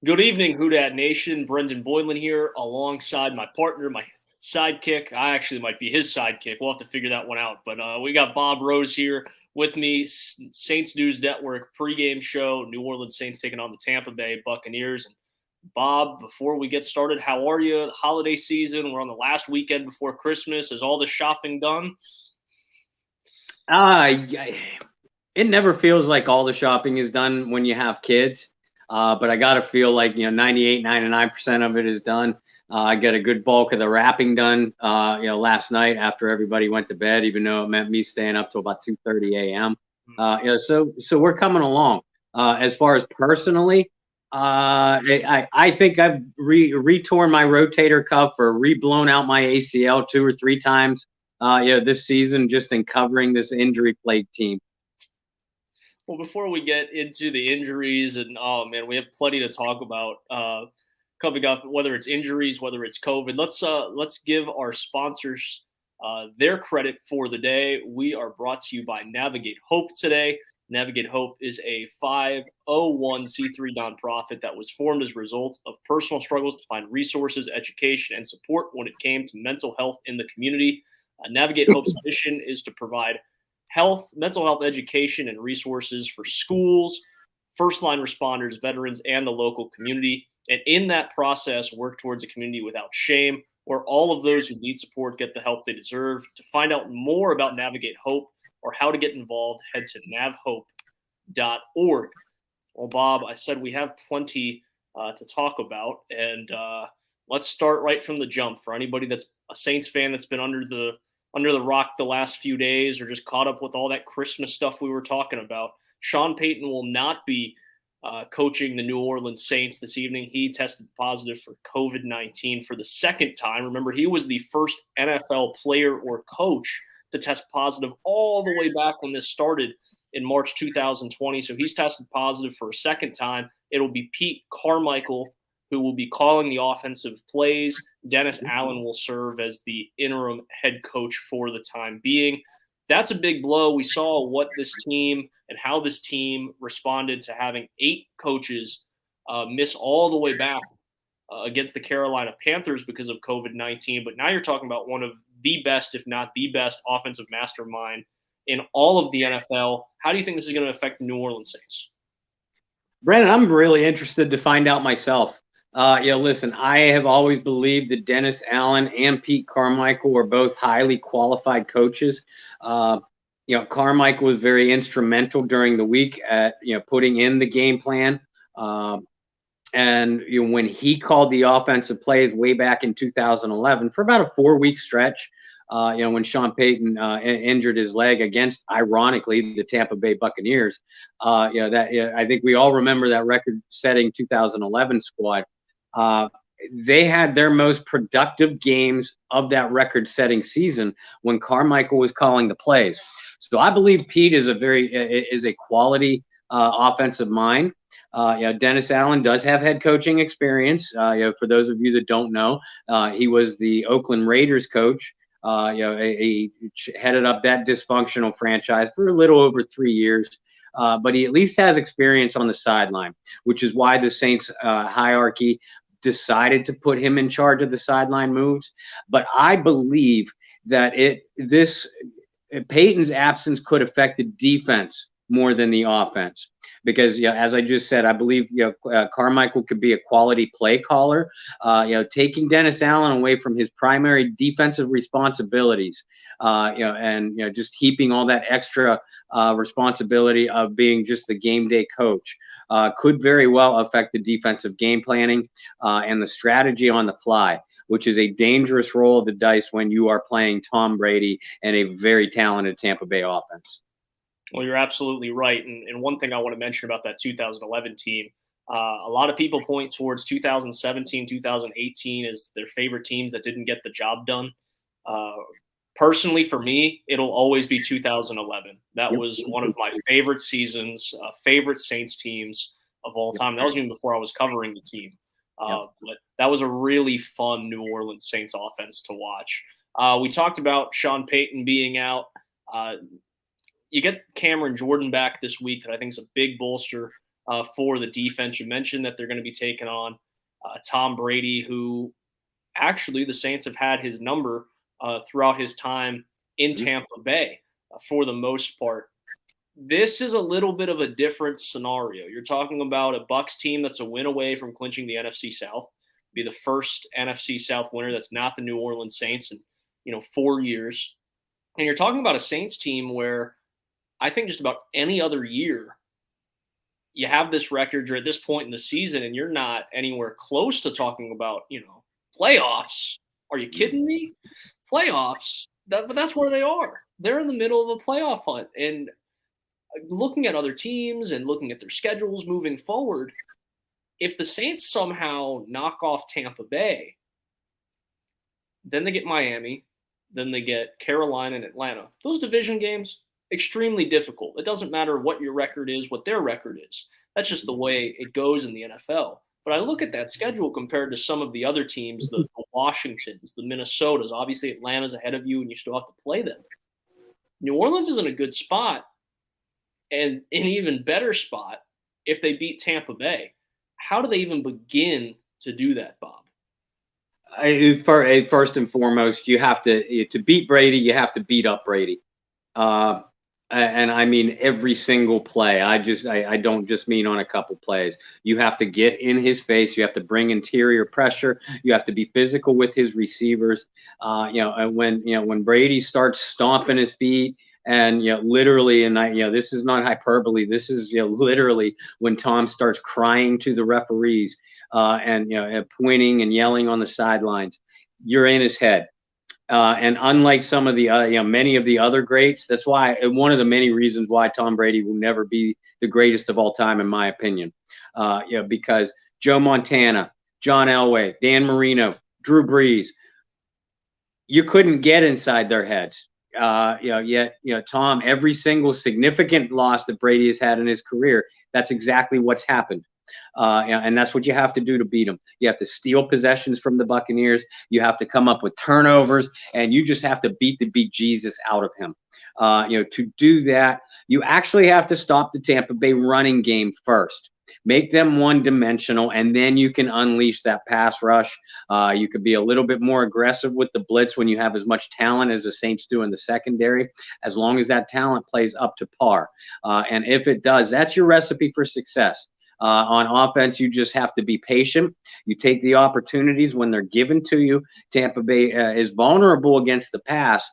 Good evening, Houdat Nation. Brendan Boylan here alongside my partner, my sidekick. I actually might be his sidekick. We'll have to figure that one out. But we got Bob Rose here with me, Saints News Network pregame show, New Orleans Saints taking on the Tampa Bay Buccaneers. And Bob, before we get started, how are you? The holiday season, we're on the last weekend before Christmas. Is all the shopping done? It never feels like all the shopping is done when you have kids. But I got to feel like, 98, 99% of it is done. I got a good bulk of the wrapping done, last night after everybody went to bed, even though it meant me staying up till about 2:30 a.m. So we're coming along. As far as personally, I think I've retorn my rotator cuff or reblown out my ACL 2 or 3 times, this season just in covering this injury-plagued team. Well, before we get into the injuries, and oh man, we have plenty to talk about coming up. Whether it's injuries, whether it's COVID, let's give our sponsors their credit for the day. We are brought to you by Navigate Hope today. Navigate Hope is a 501c3 nonprofit that was formed as a result of personal struggles to find resources, education, and support when it came to mental health in the community. Navigate Hope's mission is to provide mental health education and resources for schools, first-line responders, veterans, and the local community. And in that process, work towards a community without shame, where all of those who need support get the help they deserve. To find out more about Navigate Hope or how to get involved, head to navhope.org. Well, Bob, I said we have plenty to talk about, and let's start right from the jump. For anybody that's a Saints fan that's been under the rock the last few days or just caught up with all that Christmas stuff we were talking about, Sean Payton will not be coaching the New Orleans Saints this evening. He tested positive for COVID-19 for the second time. Remember, he was the first NFL player or coach to test positive all the way back when this started in March 2020. So he's tested positive for a second time. It'll be Pete Carmichael who will be calling the offensive plays. Dennis Allen will serve as the interim head coach for the time being. That's a big blow. We saw what this team and how this team responded to having 8 coaches miss all the way back against the Carolina Panthers because of COVID-19. But now you're talking about one of the best, if not the best, offensive mastermind in all of the NFL. How do you think this is going to affect the New Orleans Saints? Brandon, I'm really interested to find out myself. Listen, I have always believed that Dennis Allen and Pete Carmichael were both highly qualified coaches. Carmichael was very instrumental during the week at, putting in the game plan. And when he called the offensive plays way back in 2011 for about a 4-week stretch, when Sean Payton injured his leg against, ironically, the Tampa Bay Buccaneers, I think we all remember that record-setting 2011 squad. They had their most productive games of that record-setting season when Carmichael was calling the plays. So I believe Pete is a quality offensive mind. Dennis Allen does have head coaching experience. For those of you that don't know, he was the Oakland Raiders coach. He headed up that dysfunctional franchise for a little over 3 years. But he at least has experience on the sideline, which is why the Saints hierarchy decided to put him in charge of the sideline moves. But I believe that Peyton's absence could affect the defense more than the offense, because as I just said, I believe Carmichael could be a quality play caller. Taking Dennis Allen away from his primary defensive responsibilities, and just heaping all that extra responsibility of being just the game day coach could very well affect the defensive game planning and the strategy on the fly, which is a dangerous roll of the dice when you are playing Tom Brady and a very talented Tampa Bay offense. Well, you're absolutely right. And one thing I want to mention about that 2011 team, a lot of people point towards 2017, 2018 as their favorite teams that didn't get the job done. Personally, for me, it'll always be 2011. That was one of my favorite seasons, favorite Saints teams of all time. That was even before I was covering the team. But that was a really fun New Orleans Saints offense to watch. We talked about Sean Payton being out. You get Cameron Jordan back this week that I think is a big bolster for the defense. You mentioned that they're going to be taking on Tom Brady, who actually the Saints have had his number throughout his time in Tampa Bay for the most part. This is a little bit of a different scenario. You're talking about a Bucs team that's a win away from clinching the NFC South, be the first NFC South winner that's not the New Orleans Saints in 4 years. And you're talking about a Saints team where I think just about any other year you have this record, you're at this point in the season, and you're not anywhere close to talking about, playoffs. Are you kidding me? Playoffs. But that's where they are. They're in the middle of a playoff hunt. And looking at other teams and looking at their schedules moving forward, if the Saints somehow knock off Tampa Bay, then they get Miami, then they get Carolina and Atlanta. Those division games, extremely difficult. It doesn't matter what your record is, what their record is. That's just the way it goes in the NFL. But I look at that schedule compared to some of the other teams, the Washingtons, the Minnesotas. Obviously, Atlanta's ahead of you, and you still have to play them. New Orleans is in a good spot, and an even better spot if they beat Tampa Bay. How do they even begin to do that, Bob? First and foremost, you have to beat Brady. You have to beat up Brady, and I mean every single play. I don't just mean on a couple plays. You have to get in his face. You have to bring interior pressure. You have to be physical with his receivers. And when Brady starts stomping his feet. And literally, and this is not hyperbole. This is literally when Tom starts crying to the referees and pointing and yelling on the sidelines. You're in his head. And unlike some of the many of the other greats, that's why one of the many reasons why Tom Brady will never be the greatest of all time, in my opinion. Because Joe Montana, John Elway, Dan Marino, Drew Brees, you couldn't get inside their heads. Yet Tom, every single significant loss that Brady has had in his career, that's exactly what's happened. And that's what you have to do to beat them. You have to steal possessions from the Buccaneers. You have to come up with turnovers, and you just have to beat the bejesus out of him. To do that, you actually have to stop the Tampa Bay running game first. Make them one-dimensional, and then you can unleash that pass rush. You could be a little bit more aggressive with the blitz when you have as much talent as the Saints do in the secondary, as long as that talent plays up to par. And if it does, that's your recipe for success. On offense, you just have to be patient. You take the opportunities when they're given to you. Tampa Bay is vulnerable against the pass,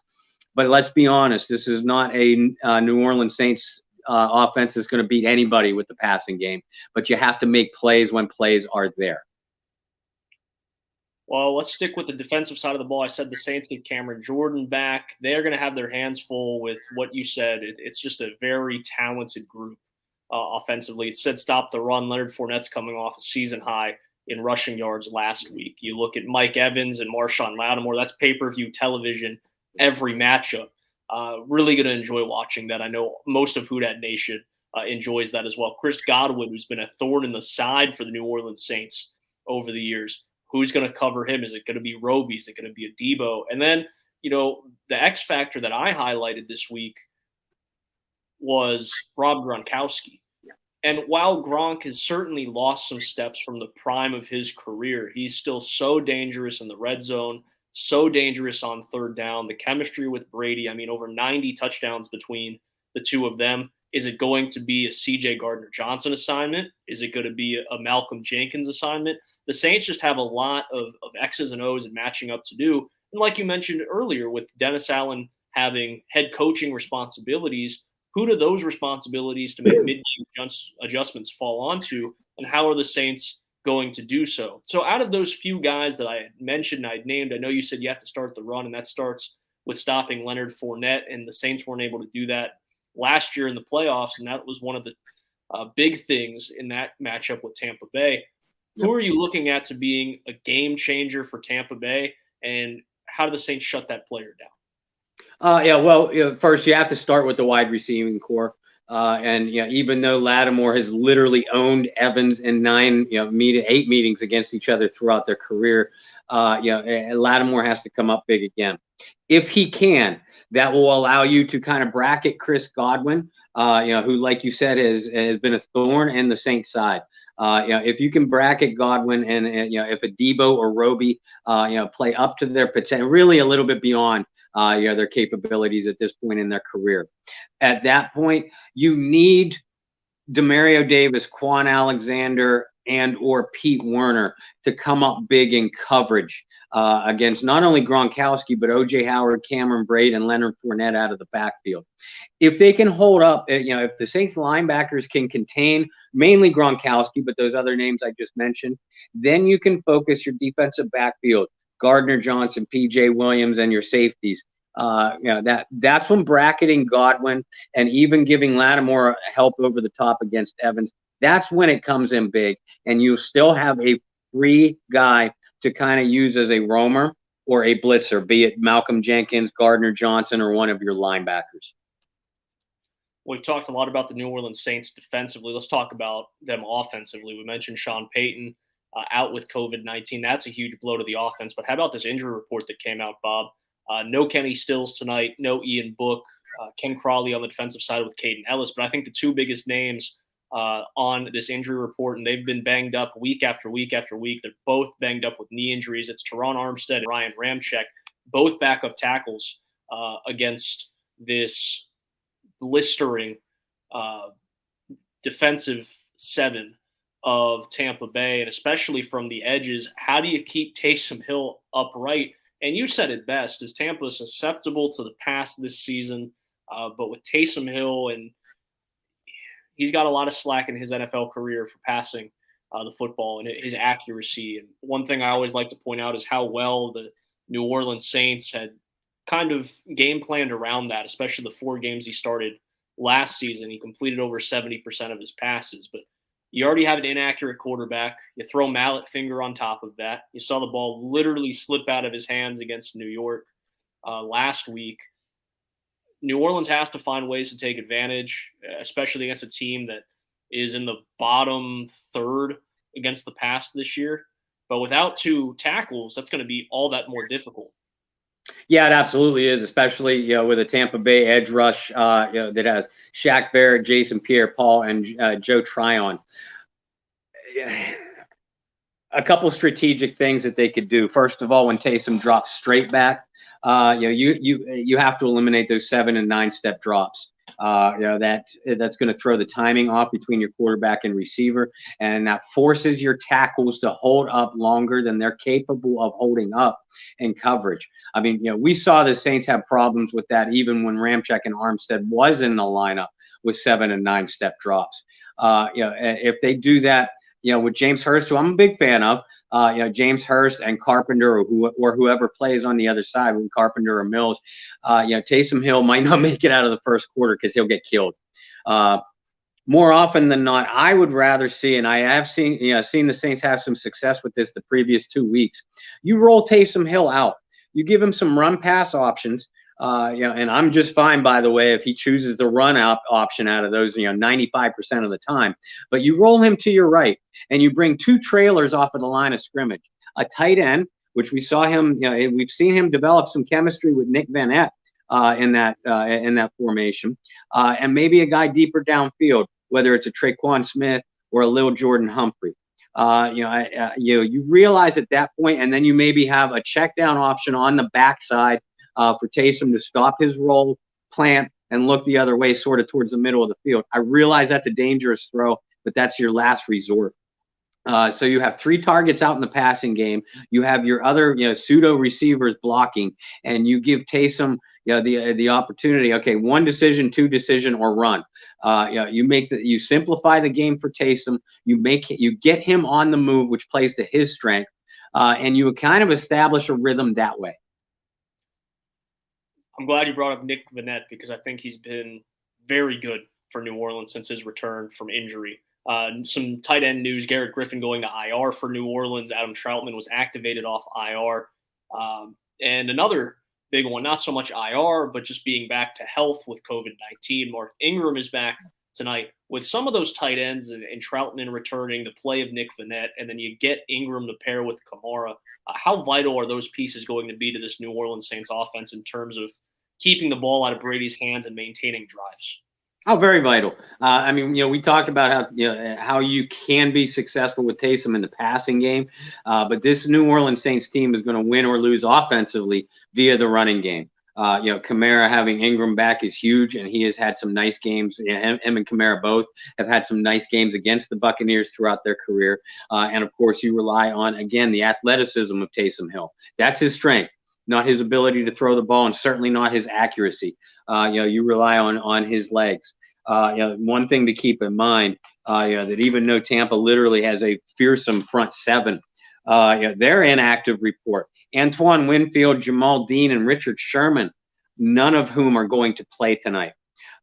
but let's be honest, this is not a New Orleans Saints offense that's going to beat anybody with the passing game, but you have to make plays when plays are there. Well, let's stick with the defensive side of the ball. I said the Saints get Cameron Jordan back. They're going to have their hands full with what you said. It's just a very talented group offensively. It said stop the run. Leonard Fournette's coming off a season high in rushing yards last week. You look at Mike Evans and Marshawn Lattimore. That's pay-per-view television every matchup. Really going to enjoy watching that. I know most of Who Dat Nation enjoys that as well. Chris Godwin, who's been a thorn in the side for the New Orleans Saints over the years. Who's going to cover him? Is it going to be Roby? Is it going to be a Debo? And then, the X factor that I highlighted this week was Rob Gronkowski. And while Gronk has certainly lost some steps from the prime of his career, he's still so dangerous in the red zone, so dangerous on third down. The chemistry with Brady, over 90 touchdowns between the two of them. Is it going to be a CJ Gardner-Johnson assignment? Is it going to be a Malcolm Jenkins assignment? The Saints just have a lot of X's and O's and matching up to do. And like you mentioned earlier, with Dennis Allen having head coaching responsibilities, who do those responsibilities to make mid-game adjustments fall onto, and how are the Saints going to do so? So out of those few guys that I had mentioned, I'd named, I know you said you have to start the run, and that starts with stopping Leonard Fournette, and the Saints weren't able to do that last year in the playoffs, and that was one of the big things in that matchup with Tampa Bay. Yep. Who are you looking at to being a game changer for Tampa Bay, and how do the Saints shut that player down? First you have to start with the wide receiving core. And even though Lattimore has literally owned Evans in 8 meetings against each other throughout their career, Lattimore has to come up big again. If he can, that will allow you to kind of bracket Chris Godwin who, like you said, has been a thorn in the Saints' side. If you can bracket Godwin and if a Debo or Roby, play up to their potential, really a little bit beyond, their capabilities at this point in their career. At that point, you need Demario Davis, Quan Alexander, and or Pete Werner to come up big in coverage against not only Gronkowski, but O.J. Howard, Cameron Braid, and Leonard Fournette out of the backfield. If they can hold up, if the Saints linebackers can contain mainly Gronkowski, but those other names I just mentioned, then you can focus your defensive backfield, Gardner Johnson, P.J. Williams, and your safeties. That's when bracketing Godwin and even giving Lattimore help over the top against Evans. That's when it comes in big, and you still have a free guy to kind of use as a roamer or a blitzer, be it Malcolm Jenkins, Gardner Johnson, or one of your linebackers. We've talked a lot about the New Orleans Saints defensively. Let's talk about them offensively. We mentioned Sean Payton out with COVID-19. That's a huge blow to the offense. But how about this injury report that came out, Bob? No Kenny Stills tonight, no Ian Book, Ken Crawley on the defensive side with Caden Ellis. But I think the two biggest names on this injury report, and they've been banged up week after week after week. They're both banged up with knee injuries. It's Teron Armstead and Ryan Ramczyk, both backup tackles against this blistering defensive seven of Tampa Bay, and especially from the edges. How do you keep Taysom Hill upright? And you said it best, is Tampa susceptible to the pass this season, but with Taysom Hill, and he's got a lot of slack in his NFL career for passing the football and his accuracy. And one thing I always like to point out is how well the New Orleans Saints had kind of game planned around that, especially the 4 games he started last season. He completed over 70% of his passes, but you already have an inaccurate quarterback. You throw mallet finger on top of that. You saw the ball literally slip out of his hands against New York last week. New Orleans has to find ways to take advantage, especially against a team that is in the bottom third against the pass this year. But without 2 tackles, that's going to be all that more difficult. Yeah, it absolutely is, especially with a Tampa Bay edge rush that has Shaq Barrett, Jason Pierre-Paul, and Joe Tryon. A couple strategic things that they could do. First of all, when Taysom drops straight back, you have to eliminate those 7 and 9 step drops. That's going to throw the timing off between your quarterback and receiver, and that forces your tackles to hold up longer than they're capable of holding up in coverage. I mean, we saw the Saints have problems with that even when Ramczyk and Armstead was in the lineup with 7 and 9 step drops. If they do that, with James Hurst, who I'm a big fan of, James Hurst and Carpenter or whoever plays on the other side, with Carpenter or Mills, Taysom Hill might not make it out of the first quarter because he'll get killed. More often than not, I would rather see, and I have seen the Saints have some success with this the previous 2 weeks. You roll Taysom Hill out. You give him some run pass options. And I'm just fine, by the way, if he chooses the run out option out of those, 95% of the time. But you roll him to your right, and you bring 2 trailers off of the line of scrimmage. A tight end, which we saw him, we've seen him develop some chemistry with Nick Van in that formation, and maybe a guy deeper downfield, whether it's a Traquan Smith or a Lil Jordan Humphrey. You realize at that point, and then you maybe have a check down option on the backside for Taysom to stop his roll, plant, and look the other way, sort of towards the middle of the field. I realize that's a dangerous throw, but that's your last resort. So you have 3 targets out in the passing game. You have your other, pseudo receivers blocking, and you give Taysom, the opportunity. Okay, 1 decision, 2 decision, or run. You simplify the game for Taysom. You get him on the move, which plays to his strength, and you kind of establish a rhythm that way. I'm glad you brought up Nick Vanette because I think he's been very good for New Orleans since his return from injury. Some tight end news: Garrett Griffin going to IR for New Orleans. Adam Troutman was activated off IR. And another big one, not so much IR, but just being back to health with COVID-19. Mark Ingram is back tonight. With some of those tight ends and Troutman returning, the play of Nick Vanette, and then you get Ingram to pair with Kamara, how vital are those pieces going to be to this New Orleans Saints offense in terms of keeping the ball out of Brady's hands and maintaining drives? Oh, very vital. I mean, we talked about how you can be successful with Taysom in the passing game, but this New Orleans Saints team is going to win or lose offensively via the running game. Kamara having Ingram back is huge, and he has had some nice games. Him and Kamara both have had some nice games against the Buccaneers throughout their career. And of course, you rely on, again, the athleticism of Taysom Hill. That's his strength, not his ability to throw the ball, and certainly not his accuracy. You rely on his legs. One thing to keep in mind, that even though Tampa literally has a fearsome front seven, their inactive report, Antoine Winfield, Jamal Dean, and Richard Sherman, none of whom are going to play tonight.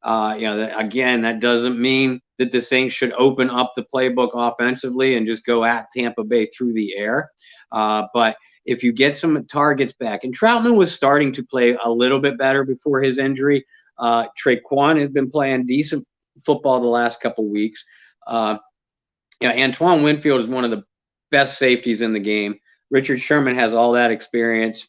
Again, that doesn't mean that the Saints should open up the playbook offensively and just go at Tampa Bay through the air. But if you get some targets back, and Troutman was starting to play a little bit better before his injury. Traquan has been playing decent football the last couple of weeks. Antoine Winfield is one of the best safeties in the game. Richard Sherman has all that experience.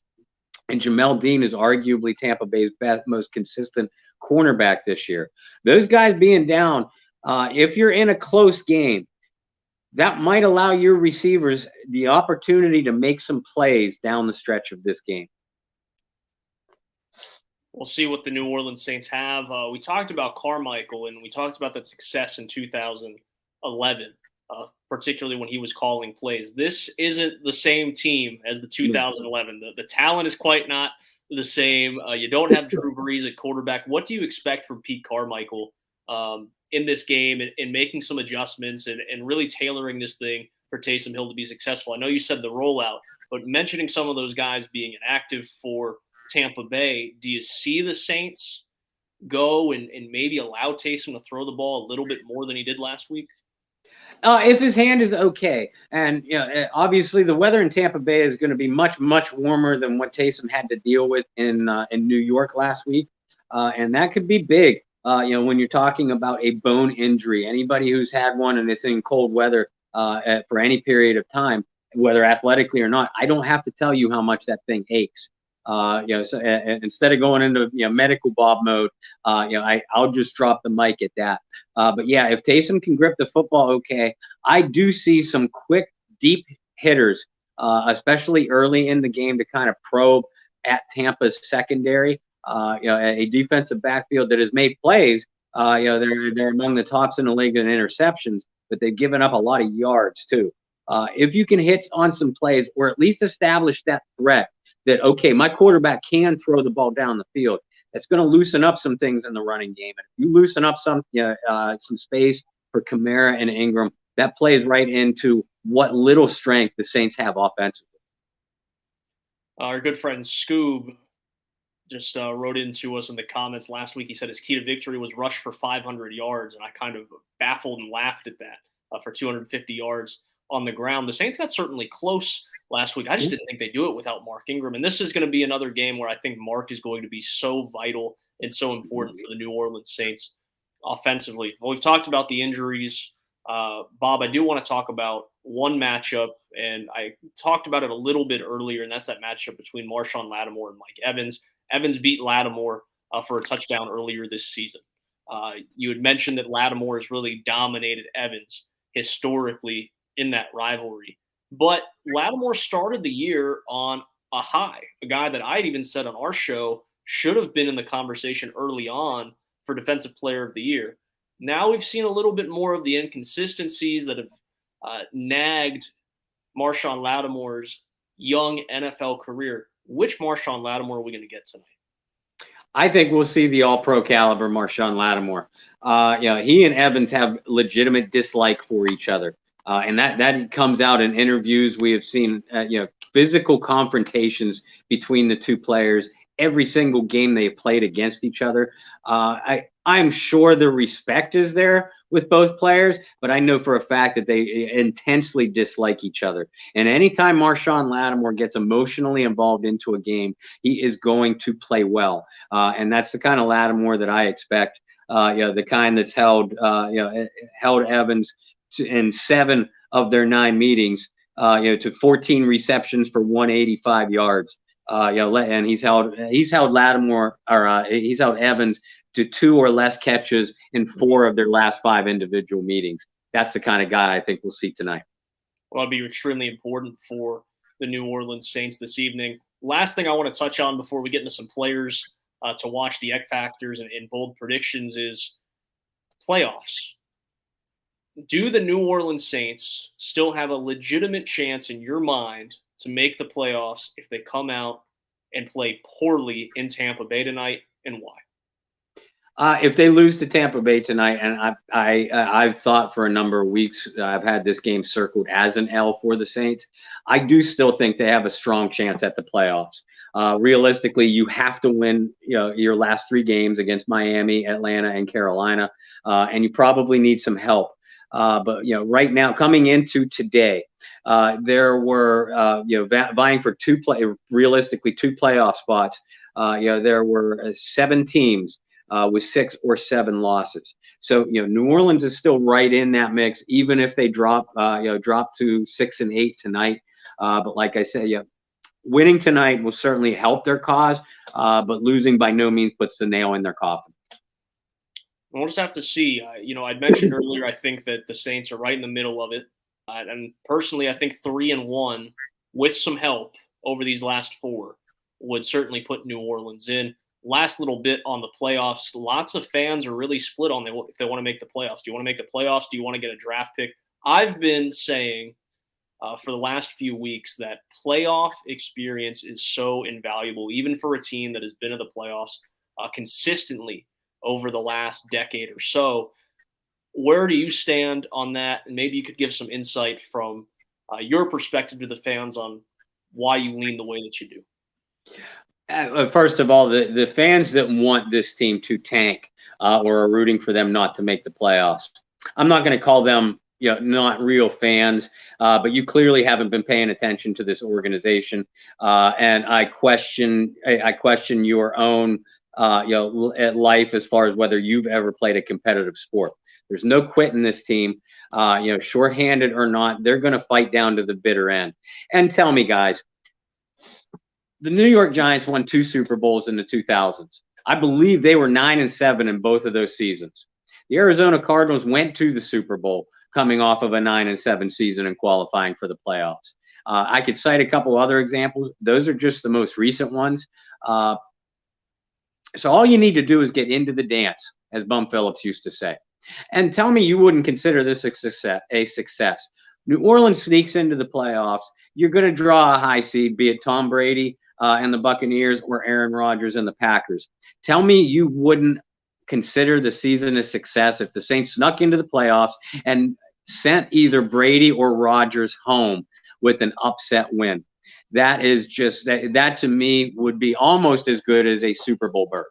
And Jamel Dean is arguably Tampa Bay's most consistent cornerback this year. Those guys being down, if you're in a close game, that might allow your receivers the opportunity to make some plays down the stretch of this game. We'll see what the New Orleans Saints have. We talked about Carmichael, and we talked about that success in 2011, particularly when he was calling plays. This isn't the same team as the 2011. The talent is quite not the same. You don't have Drew Brees at quarterback. What do you expect from Pete Carmichael in this game and making some adjustments and really tailoring this thing for Taysom Hill to be successful? I know you said the rollout, but mentioning some of those guys being inactive for Tampa Bay, do you see the Saints go and maybe allow Taysom to throw the ball a little bit more than he did last week? If his hand is okay, and obviously the weather in Tampa Bay is going to be much, much warmer than what Taysom had to deal with in New York last week, and that could be big. When you're talking about a bone injury, anybody who's had one and it's in cold weather for any period of time, whether athletically or not, I don't have to tell you how much that thing aches. So instead of going into medical Bob mode, I'll just drop the mic at that. But yeah, if Taysom can grip the football okay, I do see some quick, deep hitters, especially early in the game, to kind of probe at Tampa's secondary. A defensive backfield that has made plays. They're among the tops in the league in interceptions, but they've given up a lot of yards too. If you can hit on some plays or at least establish that threat that, okay, my quarterback can throw the ball down the field, that's going to loosen up some things in the running game. And if you loosen up some space for Kamara and Ingram, that plays right into what little strength the Saints have offensively. Our good friend Scoob just wrote into us in the comments last week. He said his key to victory was rush for 500 yards, and I kind of baffled and laughed at that for 250 yards on the ground. The Saints got certainly close last week. I just didn't think they'd do it without Mark Ingram. And this is going to be another game where I think Mark is going to be so vital and so important for the New Orleans Saints offensively. Well, we've talked about the injuries. Bob, I do want to talk about one matchup, and I talked about it a little bit earlier, and that's that matchup between Marshawn Lattimore and Mike Evans. Evans beat Lattimore for a touchdown earlier this season. You had mentioned that Lattimore has really dominated Evans historically in that rivalry. But Lattimore started the year on a high, a guy that I'd even said on our show should have been in the conversation early on for Defensive Player of the Year. Now we've seen a little bit more of the inconsistencies that have nagged Marshawn Lattimore's young NFL career. Which Marshawn Lattimore are we going to get tonight? I think we'll see the all-pro caliber Marshawn Lattimore. He and Evans have legitimate dislike for each other. And that comes out in interviews. We have seen, physical confrontations between the two players every single game they played against each other. I'm sure the respect is there with both players, but I know for a fact that they intensely dislike each other. And anytime Marshawn Lattimore gets emotionally involved into a game, he is going to play well. And that's the kind of Lattimore that I expect. The kind that's held Evans in 7 of their 9 meetings, to 14 receptions for 185 yards. And he's held Lattimore, or he's held Evans to 2 or less catches in 4 of their last 5 individual meetings. That's the kind of guy I think we'll see tonight. Well, it'll be extremely important for the New Orleans Saints this evening. Last thing I want to touch on before we get into some players to watch the X factors and bold predictions is playoffs. Do the New Orleans Saints still have a legitimate chance in your mind to make the playoffs if they come out and play poorly in Tampa Bay tonight, and why? If they lose to Tampa Bay tonight, and I've thought for a number of weeks, I've had this game circled as an L for the Saints. I do still think they have a strong chance at the playoffs. Realistically, you have to win, your last 3 games against Miami, Atlanta, and Carolina, and you probably need some help. But right now, coming into today, there were vying for realistically 2 playoff spots. There were 7 teams with 6 or 7 losses. So New Orleans is still right in that mix, even if they drop to 6 and 8 tonight. But like I said, winning tonight will certainly help their cause, but losing by no means puts the nail in their coffin. We'll just have to see. I'd mentioned earlier, I think that the Saints are right in the middle of it. And personally, I think 3-1 with some help over these last 4 would certainly put New Orleans in. Last little bit on the playoffs. Lots of fans are really split on if they want to make the playoffs. Do you want to make the playoffs? Do you want to get a draft pick? I've been saying for the last few weeks that playoff experience is so invaluable, even for a team that has been in the playoffs consistently over the last decade or so. Where do you stand on that? And maybe you could give some insight from your perspective to the fans on why you lean the way that you do. First of all, the fans that want this team to tank or are rooting for them not to make the playoffs, I'm not going to call them not real fans, but you clearly haven't been paying attention to this organization, and I question your own life as far as whether you've ever played a competitive sport. There's no quit in this team, shorthanded or not. They're going to fight down to the bitter end. And tell me, guys, the New York Giants won 2 Super Bowls in the 2000s. I believe they were 9-7 in both of those seasons. The Arizona Cardinals went to the Super Bowl coming off of a 9-7 season and qualifying for the playoffs. I could cite a couple other examples. Those are just the most recent ones. So all you need to do is get into the dance, as Bum Phillips used to say. And tell me you wouldn't consider this a success. New Orleans sneaks into the playoffs. You're going to draw a high seed, be it Tom Brady and the Buccaneers or Aaron Rodgers and the Packers. Tell me you wouldn't consider the season a success if the Saints snuck into the playoffs and sent either Brady or Rodgers home with an upset win. That is just that to me would be almost as good as a Super Bowl berth.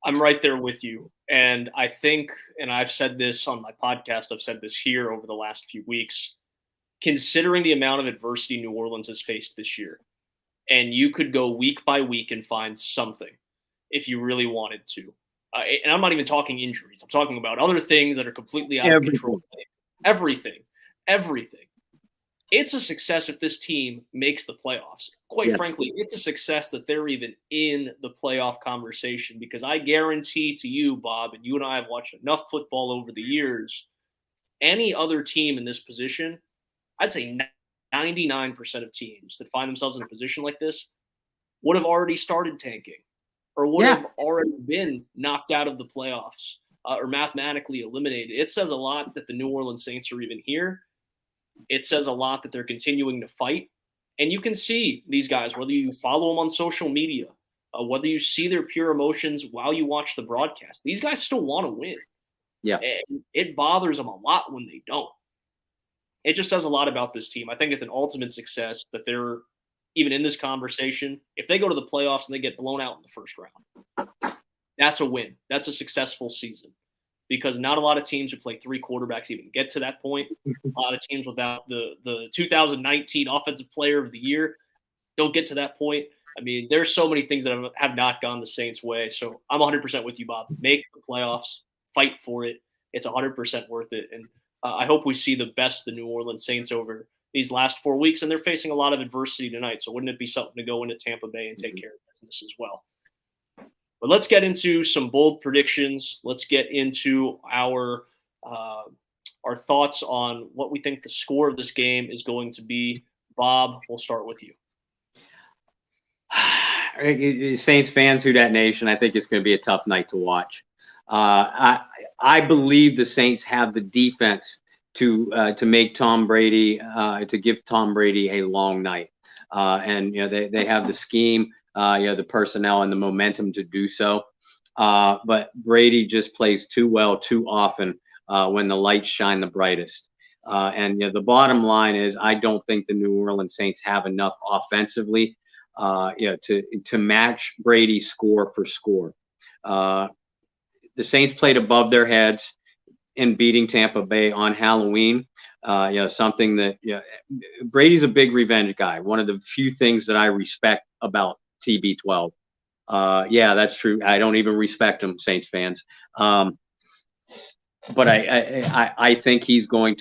I'm right there with you. And I think, and I've said this on my podcast, I've said this here over the last few weeks, considering the amount of adversity New Orleans has faced this year, and you could go week by week and find something if you really wanted to. And I'm not even talking injuries. I'm talking about other things that are completely out of control. Everything. It's a success if this team makes the playoffs. Quite frankly, it's a success that they're even in the playoff conversation, because I guarantee to you, Bob, and you and I have watched enough football over the years, any other team in this position, I'd say 99% of teams that find themselves in a position like this would have already started tanking or would have already been knocked out of the playoffs or mathematically eliminated. It says a lot that the New Orleans Saints are even here. It says a lot that they're continuing to fight. And you can see these guys, whether you follow them on social media, whether you see their pure emotions while you watch the broadcast, these guys still want to win. Yeah. And it bothers them a lot when they don't. It just says a lot about this team. I think it's an ultimate success that they're even in this conversation. If they go to the playoffs and they get blown out in the first round, that's a win. That's a successful season, because not a lot of teams who play 3 quarterbacks even get to that point. A lot of teams without the 2019 Offensive Player of the Year don't get to that point. I mean, there's so many things that have not gone the Saints' way. So I'm 100% with you, Bob. Make the playoffs. Fight for it. It's 100% worth it. And I hope we see the best of the New Orleans Saints over these last 4 weeks. And they're facing a lot of adversity tonight. So wouldn't it be something to go into Tampa Bay and take care of business as well? But let's get into some bold predictions. Let's get into our thoughts on what we think the score of this game is going to be. Bob, we'll start with you. Saints fans, Who Dat Nation, I think it's going to be a tough night to watch. I believe the Saints have the defense to make Tom Brady to give Tom Brady a long night, and they have the scheme, the personnel and the momentum to do so. But Brady just plays too well too often when the lights shine the brightest. And the bottom line is, I don't think the New Orleans Saints have enough offensively, to match Brady's score for score. The Saints played above their heads in beating Tampa Bay on Halloween. Something that Brady's a big revenge guy. One of the few things that I respect about TB12. Yeah, that's true. I don't even respect him, Saints fans. But I think he's going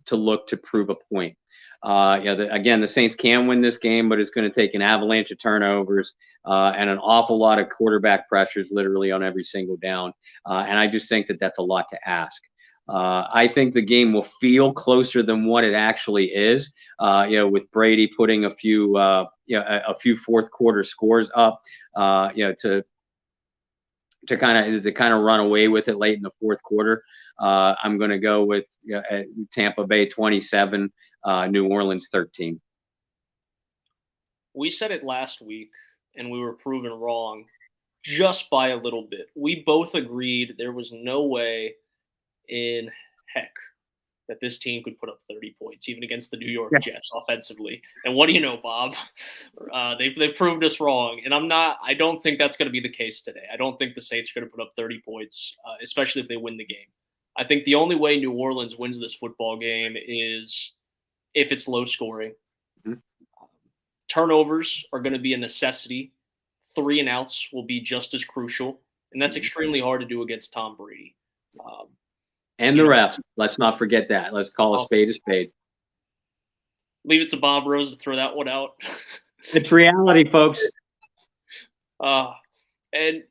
to look to prove a point. Again, the Saints can win this game, but it's going to take an avalanche of turnovers and an awful lot of quarterback pressures, literally on every single down. And I just think that that's a lot to ask. I think the game will feel closer than what it actually is. With Brady putting a few fourth quarter scores up, to kind of run away with it late in the fourth quarter. I'm going to go with Tampa Bay 27, New Orleans 13. We said it last week, and we were proven wrong just by a little bit. We both agreed there was no way in heck that this team could put up 30 points, even against the New York Jets offensively. And what do you know, Bob? They proved us wrong. And I don't think that's going to be the case today. I don't think the Saints are going to put up 30 points, especially if they win the game. I think the only way New Orleans wins this football game is if it's low scoring. Mm-hmm. Turnovers are going to be a necessity. 3 and outs will be just as crucial. And that's extremely hard to do against Tom Brady. And the refs. Let's not forget that. Let's call a spade a spade. Leave it to Bob Rose to throw that one out. It's reality, folks. And,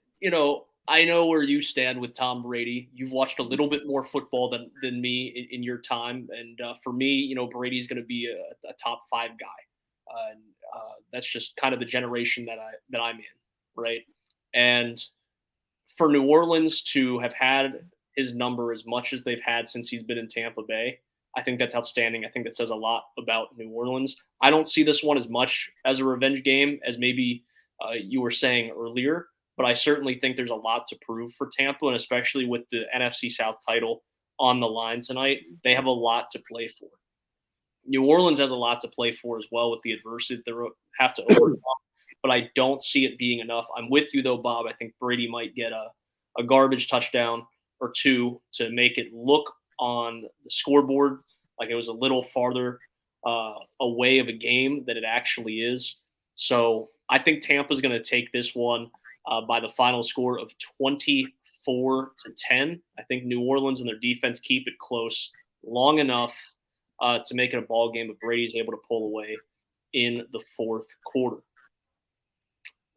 I know where you stand with Tom Brady. You've watched a little bit more football than me in your time. And for me, Brady's going to be a top 5 guy. And that's just kind of the generation that I'm in, right? And for New Orleans to have had his number as much as they've had since he's been in Tampa Bay, I think that's outstanding. I think that says a lot about New Orleans. I don't see this one as much as a revenge game as maybe you were saying earlier, but I certainly think there's a lot to prove for Tampa, and especially with the NFC South title on the line tonight, they have a lot to play for. New Orleans has a lot to play for as well with the adversity they have to overcome, but I don't see it being enough. I'm with you, though, Bob. I think Brady might get a garbage touchdown or 2 to make it look on the scoreboard like it was a little farther away of a game than it actually is. So I think Tampa's going to take this one by the final score of 24-10. I think New Orleans and their defense keep it close long enough to make it a ball game, but Brady's able to pull away in the fourth quarter.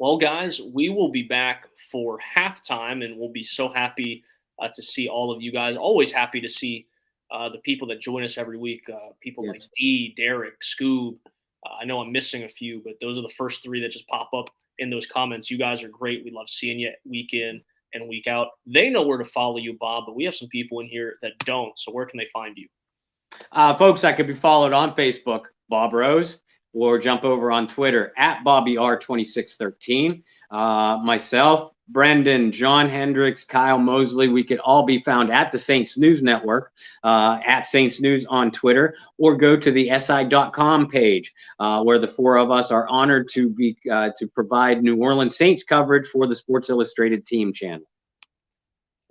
Well, guys, we will be back for halftime, and we'll be so happy to see all of you guys. Always happy to see the people that join us every week, people like D, Derek, Scoob. I know I'm missing a few, but those are the first 3 that just pop up in those comments. You guys are great. We love seeing you week in and week out. They know where to follow you, Bob, but we have some people in here that don't. So where can they find you? Folks, I could be followed on Facebook, Bob Rose, or jump over on Twitter at BobbyR2613. Myself, Brendan, John Hendricks, Kyle Mosley, we could all be found at the Saints News Network, at Saints News on Twitter, or go to the SI.com page, where the 4 of us are honored to provide New Orleans Saints coverage for the Sports Illustrated team channel.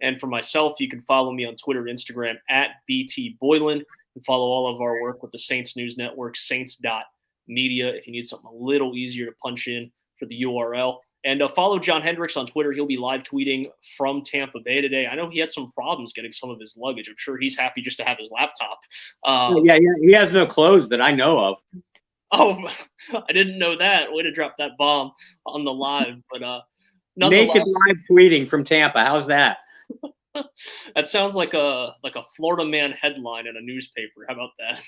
And for myself, you can follow me on Twitter and Instagram at BT Boylan, and follow all of our work with the Saints News Network, saints.media, if you need something a little easier to punch in for the URL. And follow John Hendricks on Twitter. He'll be live tweeting from Tampa Bay today. I know he had some problems getting some of his luggage. I'm sure he's happy just to have his laptop. Yeah, he has no clothes that I know of. Oh, I didn't know that. Way to drop that bomb on the live. But naked nonetheless, live tweeting from Tampa. How's that? that sounds like a Florida man headline in a newspaper. How about that?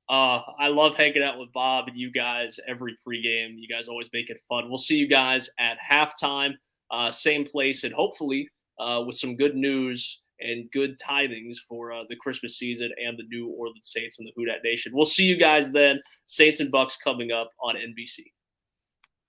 I love hanging out with Bob and you guys every pregame. You guys always make it fun. We'll see you guys at halftime, same place, and hopefully with some good news and good tidings for the Christmas season and the New Orleans Saints and the Who Dat Nation. We'll see you guys then. Saints and Bucs coming up on NBC.